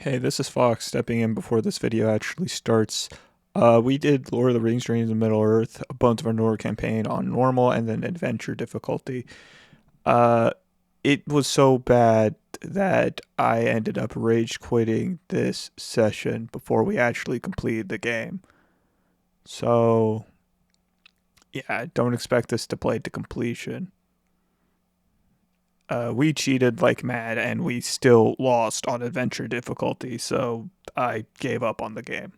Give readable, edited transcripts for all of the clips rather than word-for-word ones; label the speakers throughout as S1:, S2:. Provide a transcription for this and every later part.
S1: Hey, this is Fox stepping in before this video actually starts. We did Lord of the Rings Journey to Middle-earth, a Bones of Arnor campaign on normal and then adventure difficulty. Uh, it was so bad that I ended up rage quitting this session before we actually completed the game. So, yeah, don't expect us to play to completion. We cheated like mad and we still lost on adventure difficulty, so I gave up on the game.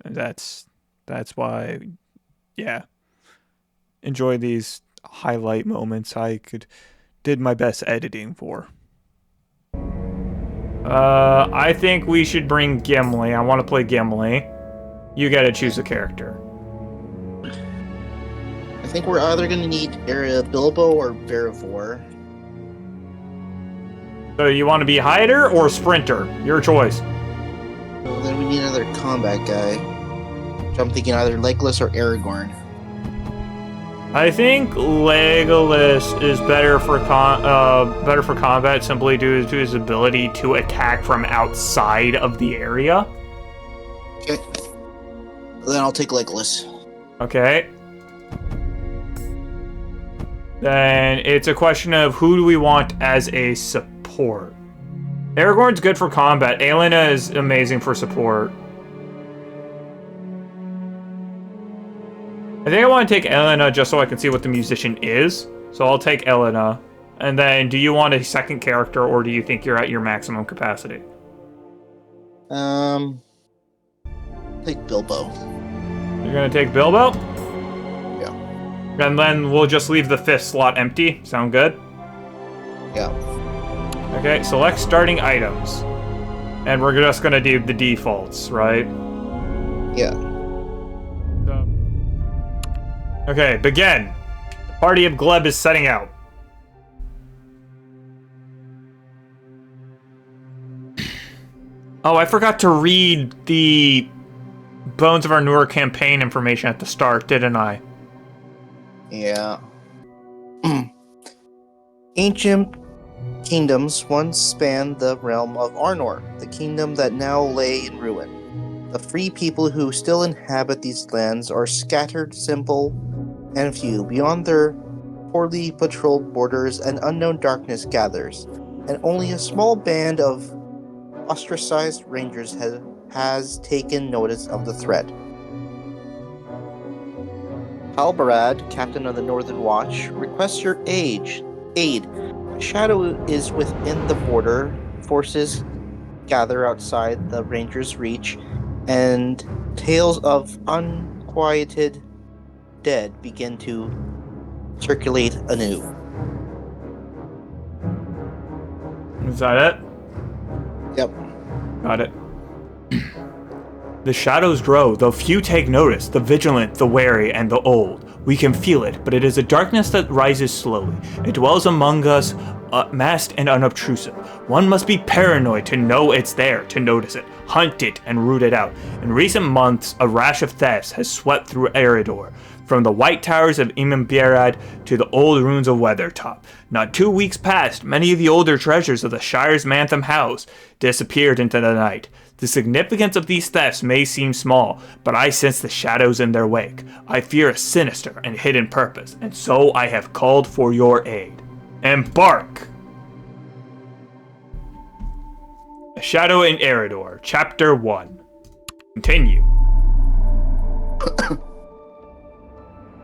S1: And that's why, yeah, enjoy these highlight moments I could did my best editing for. I think we should bring Gimli. I want to play Gimli. You gotta choose a character.
S2: I think we're either going to need Bilbo or Verivor.
S1: So you want to be hider or sprinter? Your choice.
S2: So then we need another combat guy. So I'm thinking either Legolas or Aragorn.
S1: I think Legolas is better for combat simply due to his ability to attack from outside of the area.
S2: Okay. Then I'll take Legolas.
S1: Okay. Then it's a question of who do we want as a support. Aragorn's good for combat. Aelina is amazing for support. I think I want to take Aelina just so I can see what the musician is. So I'll take Aelina. And then do you want a second character or do you think you're at your maximum capacity?
S2: Take Bilbo.
S1: You're going to take Bilbo?
S2: Yeah.
S1: And then we'll just leave the fifth slot empty. Sound good?
S2: Yeah.
S1: Okay, select starting items. And we're just going to do the defaults, right?
S2: Yeah.
S1: Okay, begin. The party of Gleb is setting out. Oh, I forgot to read the Bones of Arnor campaign information at the start, didn't I?
S2: Yeah. Ancient kingdoms once spanned the realm of Arnor, the kingdom that now lay in ruin. The free people who still inhabit these lands are scattered, simple, and few. Beyond their poorly patrolled borders, an unknown darkness gathers, and only a small band of ostracized rangers has taken notice of the threat. Halbarad, captain of the Northern Watch, requests your aid. A shadow is within the border. Forces gather outside the rangers' reach, and tales of unquieted dead begin to circulate anew.
S1: Is that it?
S2: Yep.
S1: Got it. The shadows grow, though few take notice, the vigilant, the wary, and the old. We can feel it, but it is a darkness that rises slowly. It dwells among us, masked and unobtrusive. One must be paranoid to know it's there, to notice it, hunt it, and root it out. In recent months, a rash of thefts has swept through Eredor, from the white towers of Imambierad to the old ruins of Weathertop. Not 2 weeks past, many of the older treasures of the Shire's Mantham House disappeared into the night. The significance of these thefts may seem small, but I sense the shadows in their wake. I fear a sinister and hidden purpose, and so I have called for your aid. Embark! A Shadow in Eredor, Chapter 1. Continue.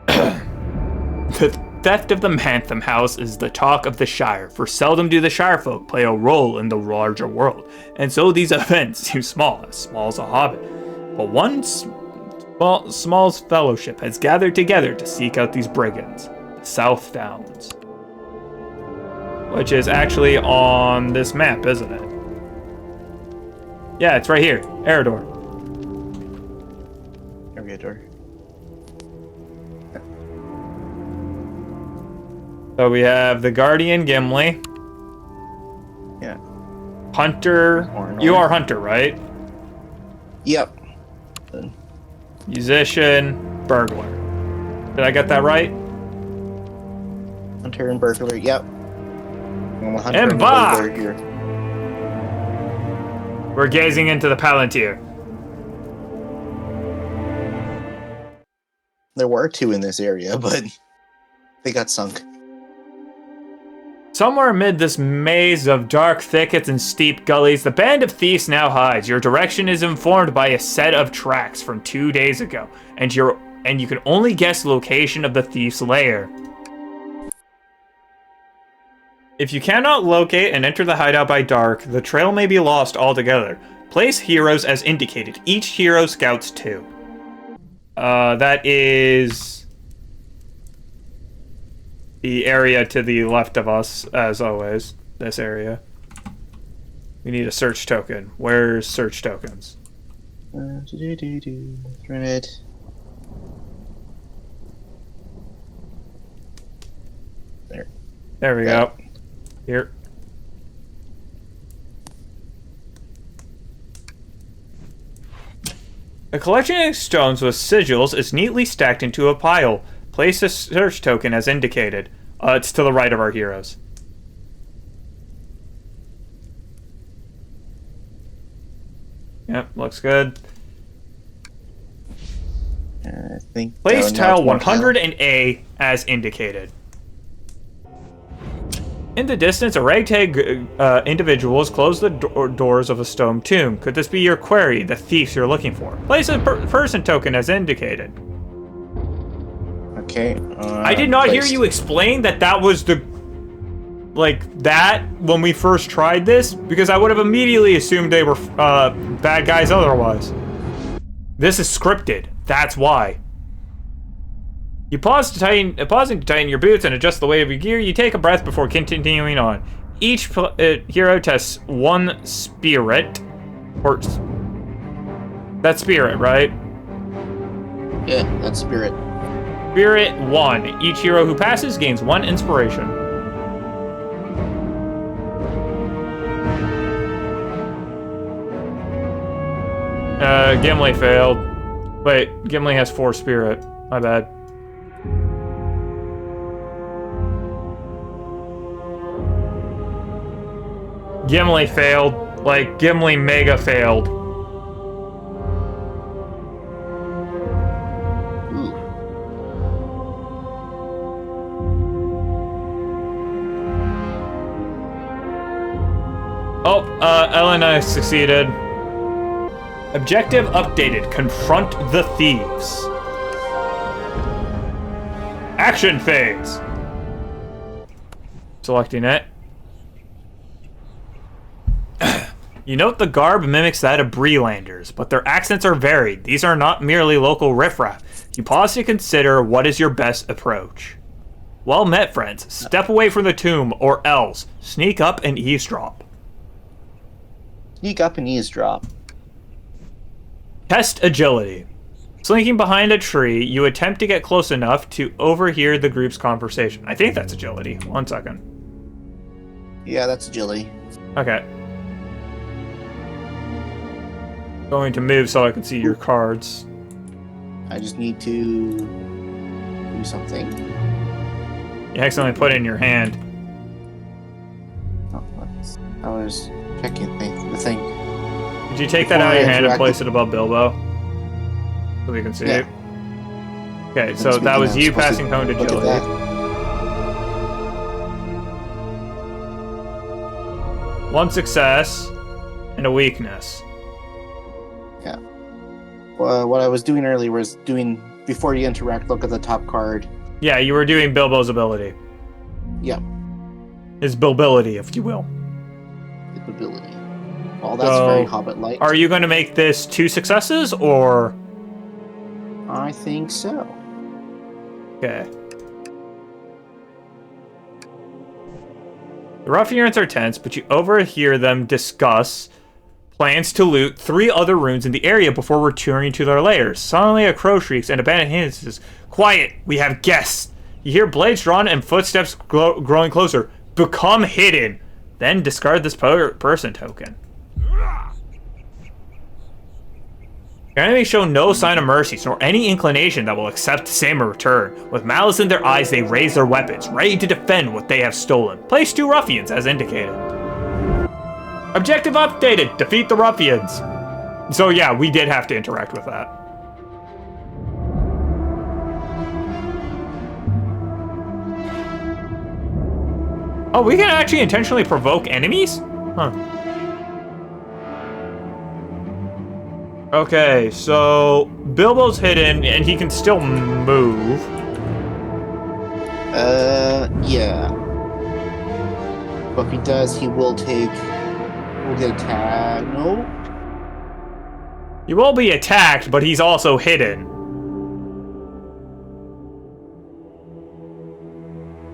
S1: The theft of the Mantham House is the talk of the Shire, for seldom do the Shirefolk play a role in the larger world, and so these events seem small as a hobbit. But one Small's fellowship has gathered together to seek out these brigands, the South Downs. Which is actually on this map, isn't it? Yeah, it's right here, Eredor.
S2: Eredor.
S1: So we have the Guardian Gimli.
S2: Yeah.
S1: Hunter.
S2: Arnor.
S1: You are Hunter, right?
S2: Yep.
S1: Musician, burglar. Did I get that right?
S2: Hunter and burglar. Yep.
S1: And Bach! We're gazing into the Palantir.
S2: There were 2 in this area, but they got sunk.
S1: Somewhere amid this maze of dark thickets and steep gullies, the band of thieves now hides. Your direction is informed by a set of tracks from 2 days ago, and you can only guess the location of the thief's lair. If you cannot locate and enter the hideout by dark, the trail may be lost altogether. Place heroes as indicated. Each hero scouts 2. That is the area to the left of us, as always. This area. We need a search token. Where's search tokens?
S2: Thread.
S1: There we go. Here. A collection of stones with sigils is neatly stacked into a pile. Place a search token as indicated. It's to the right of our heroes. Yep, looks good.
S2: I think
S1: Place tile 100
S2: tile.
S1: and A as indicated. In the distance, a ragtag individuals close the doors of a stone tomb. Could this be your quarry, the thieves you're looking for? Place a person token as indicated.
S2: Okay.
S1: I did not hear you explain that was the... like, that when we first tried this, because I would have immediately assumed they were bad guys otherwise. This is scripted. That's why. You pausing to tighten your boots and adjust the weight of your gear. You take a breath before continuing on. Each hero tests 1 spirit. Or... that's spirit, right?
S2: Yeah, that's spirit.
S1: Spirit 1. Each hero who passes gains 1 inspiration. Gimli failed. Wait, Gimli has 4 spirit. My bad. Gimli failed. Like, Gimli mega failed.
S2: Ooh.
S1: Oh, Elena succeeded. Objective updated. Confront the thieves. Action phase. Selecting it. You note the garb mimics that of Brelanders, but their accents are varied. These are not merely local riffraff. You pause to consider what is your best approach. Well met, friends. Step away from the tomb, or else sneak up and eavesdrop.
S2: Sneak up and eavesdrop.
S1: Test agility. Slinking behind a tree, you attempt to get close enough to overhear the group's conversation. I think that's agility. 1 second.
S2: Yeah, that's agility.
S1: Okay. Going to move so I can see your cards.
S2: I just need to do something.
S1: You accidentally put it in your hand.
S2: Oh, I was checking the thing.
S1: Did you take that out of your hand and place it above Bilbo? So we can see it? Okay, so that was you passing home to agility. 1 success and a weakness.
S2: Yeah. What I was doing earlier was doing, before you interact, look at the top card.
S1: Yeah, you were doing Bilbo's ability.
S2: Yeah.
S1: His Bilbility, if you will.
S2: Ability. Well, that's very Hobbit-like.
S1: Are you going to make this 2 successes, or...?
S2: I think so.
S1: Okay. The ruffians are tense, but you overhear them discuss plans to loot 3 other runes in the area before returning to their lairs. Suddenly a crow shrieks and abandoned hand says, "Quiet, we have guests." You hear blades drawn and footsteps growing closer. Become hidden. Then discard this person token. Your enemies show no sign of mercy, nor any inclination that will accept the same return. With malice in their eyes, they raise their weapons, ready to defend what they have stolen. Place 2 ruffians as indicated. Objective updated. Defeat the ruffians. So yeah, we did have to interact with that. Oh, we can actually intentionally provoke enemies? Huh. Okay, so Bilbo's hidden and he can still move.
S2: Yeah. But if he does, he will get attacked. No?
S1: He will be attacked, but he's also hidden.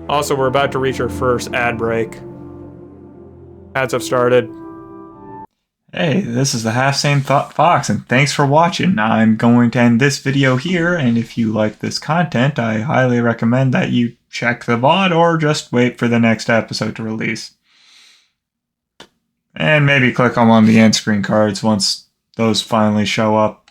S1: Also, we're about to reach our first ad break. Ads have started. Hey, this is the HalfSaneFox, and thanks for watching. I'm going to end this video here, and if you like this content, I highly recommend that you check the VOD or just wait for the next episode to release. And maybe click on one of the end screen cards once those finally show up.